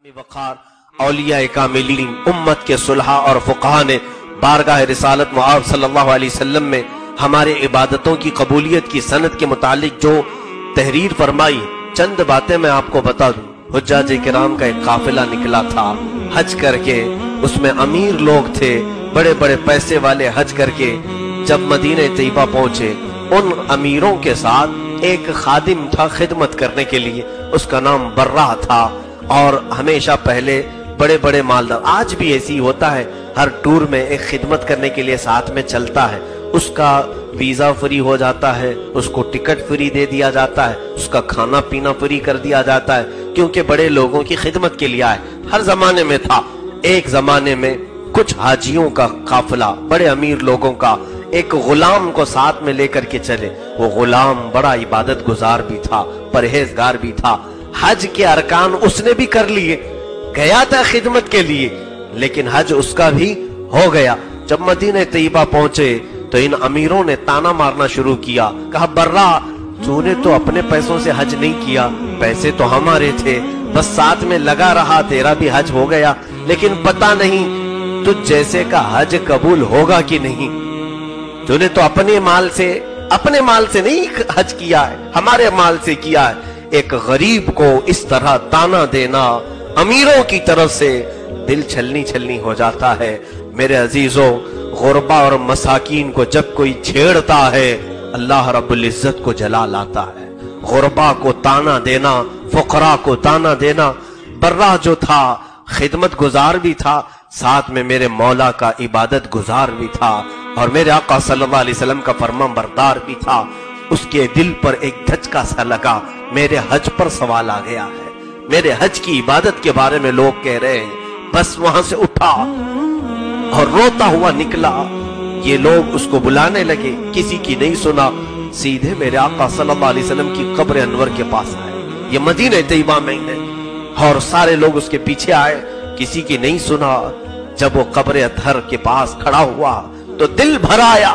वक़ार औलिया कामिलीन उम्मत के सुलहा और फुक़हा ने बारगाह रिसालत मुआब सल्लल्लाहु अलैहि वसल्लम में हमारे इबादतों की कबूलियत की सनद के मुतालिक जो तहरीर फरमाई, चंद बातें मैं आपको बता दूं। हुज्जाज किराम का एक काफिला निकला था हज करके, उसमें अमीर लोग थे, बड़े बड़े पैसे वाले हज करके जब मदीने तैयबा पहुंचे, उन अमीरों के साथ एक खादिम था खिदमत करने के लिए, उसका नाम बर्रा था और हमेशा पहले बड़े बड़े मालदार, आज भी ऐसी होता है, हर टूर में एक खिदमत करने के लिए साथ में चलता है, उसका वीजा फ्री हो जाता है, उसको टिकट फ्री दे दिया जाता है, उसका खाना पीना फ्री कर दिया जाता है, क्योंकि बड़े लोगों की खिदमत के लिए आए। हर जमाने में था। एक जमाने में कुछ हाजियों का काफिला बड़े अमीर लोगों का एक गुलाम को साथ में लेकर के चले। वो गुलाम बड़ा इबादत गुजार भी था, परहेजगार भी था, हज के अरकान उसने भी कर लिए, गया था खिदमत के लिए, लेकिन हज उसका भी हो गया। जब मदीने तैयबा पहुंचे तो इन अमीरों ने ताना मारना शुरू किया, कहा बर्रा तूने तो अपने पैसों से हज नहीं किया, पैसे तो हमारे थे, बस साथ में लगा रहा, तेरा भी हज हो गया, लेकिन पता नहीं तुझ जैसे का हज कबूल होगा कि नहीं। तूने तो अपने माल से नहीं हज किया है, हमारे माल से किया है। एक गरीब को इस तरह ताना देना अमीरों की तरफ से दिल छलनी छलनी हो जाता है। मेरे अजीजों, गुरबा और मसाकीन को जब कोई छेड़ता है, अल्लाह रब्बुल इज्जत को जला लाता है। गुरबा को ताना देना, फुकरा को ताना देना। बर्रा जो था खिदमत गुजार भी था, साथ में मेरे मौला का इबादत गुजार भी था और मेरे आका सल्लल्लाहु अलैहि वसल्लम का फरमान बरदार भी था। उसके दिल पर एक धचका सा लगा, मेरे हज पर सवाल आ गया है, मेरे हज की इबादत के बारे में लोग कह रहे हैं। बस वहां से उठा और रोता हुआ निकला। ये लोग उसको बुलाने लगे, किसी की नहीं सुना, सीधे मेरे आका सल्लल्लाहु अलैहि वसल्लम की कब्र अनवर के पास आए। ये मदीने तैयबा में है और सारे लोग उसके पीछे आए, किसी की नहीं सुना। जब वो कब्र अतहर के पास खड़ा हुआ तो दिल भर आया,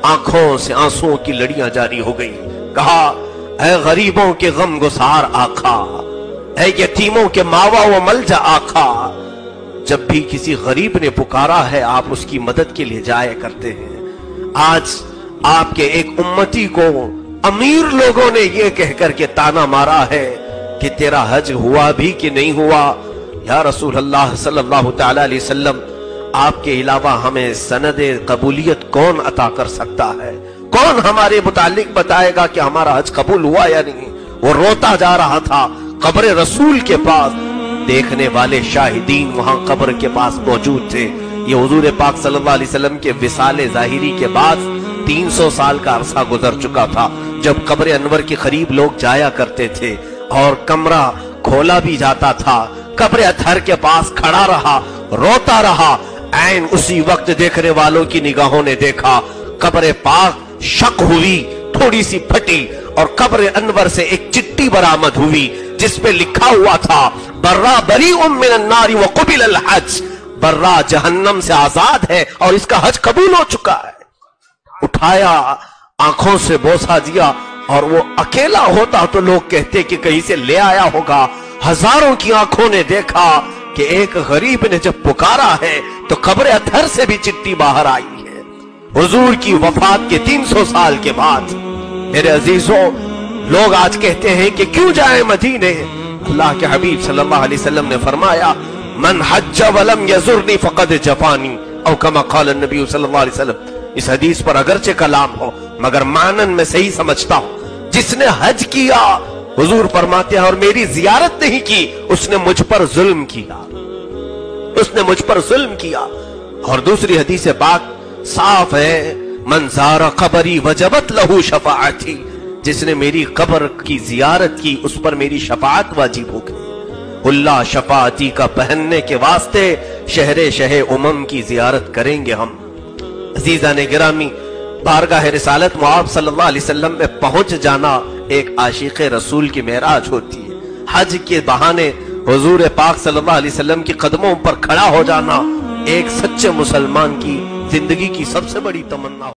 आंखों से आंसुओं की लड़ियां जारी हो गई। कहा, ऐ गरीबों के गम गुसार आका, ऐ यतीमों के मावा व मलजा आका, जब भी किसी गरीब ने पुकारा है आप उसकी मदद के लिए जाया करते हैं। आज आपके एक उम्मती को अमीर लोगों ने यह कहकर के ताना मारा है कि तेरा हज हुआ भी कि नहीं हुआ। या रसूल अल्लाह सल्लल्लाहु तआला अलैहि वसल्लम, आपके अलावा हमें सनदे कबूलियत कौन अता कर सकता है? कौन हमारे मुतालिक बताएगा कि हमारा हज कबूल हुआ या नहीं? वो रोता जा रहा था कब्र रसूल के पास। देखने वाले शाहिदीन वहां कब्र के पास मौजूद थे। ये हुजूर पाक सल्लल्लाहु अलैहि वसल्लम के विसाले ज़ाहिरी के बाद 300 साल का अरसा गुजर चुका था, जब कब्र अनवर के करीब लोग जाया करते थे और कमरा खोला भी जाता था। कब्र अतहर के पास खड़ा रहा, रोता रहा। ऐन उसी वक्त देखने वालों की निगाहों ने देखा, कब्र पाक शक हुई, थोड़ी सी फटी और कब्र अनवर से एक चिट्ठी बरामद हुई जिसपे लिखा हुआ था, बर्रा बरीउम मिनन नारी व क़ुबिल अल हज, बर्रा जहन्नम से आजाद है और इसका हज कबूल हो चुका है। उठाया, आंखों से बोसा दिया, और वो अकेला होता तो लोग कहते कि कहीं से ले आया होगा। हजारों की आंखों ने देखा कि एक गरीब ने जब पुकारा है तो कब्र अतहर से भी चिट्ठी बाहर आई है। हुजूर की वफात के 300 साल के बाद मेरे अजीजों, लोग आज कहते हैं कि क्यों जाए मदीने। अल्लाह के हबीब सल्लल्लाहु अलैहि वसल्लम ने फरमाया, मन हज्ज वलम यजुरनी फक़द जफानी, औ कमा क़ाल नबी सल्लल्लाहु अलैहि वसल्लम। इस हदीस पर अगरचे कलाम हो मगर मानन में सही समझता हूं। जिसने हज किया, हुजूर फरमाते हैं, और मेरी जियारत नहीं की, उसने मुझ पर जुल्म किया, उसने मुझ पर जुल्म किया। और दूसरी हदीस पाक साफ है, मन ज़ारा क़बरी वजबत लहू शफ़ाअती, जिसने मेरी कब्र की जियारत की उस पर मेरी शफाअत वाजिब हो गई। हुल्ला शफाअती का पहनने के वास्ते शहरे शहे उमम की जियारत करेंगे हम। अजीज़ान गिरामी, बारगाह रिसालत मुआब सल्लल्लाहु अलैहि वसल्लम में पहुंच जाना एक आशिक़ रसूल की मेराज होती है। हज के बहाने हुजूर पाक सल्लल्लाहु अलैहि वसल्लम के कदमों पर खड़ा हो जाना एक सच्चे मुसलमान की जिंदगी की सबसे बड़ी तमन्ना।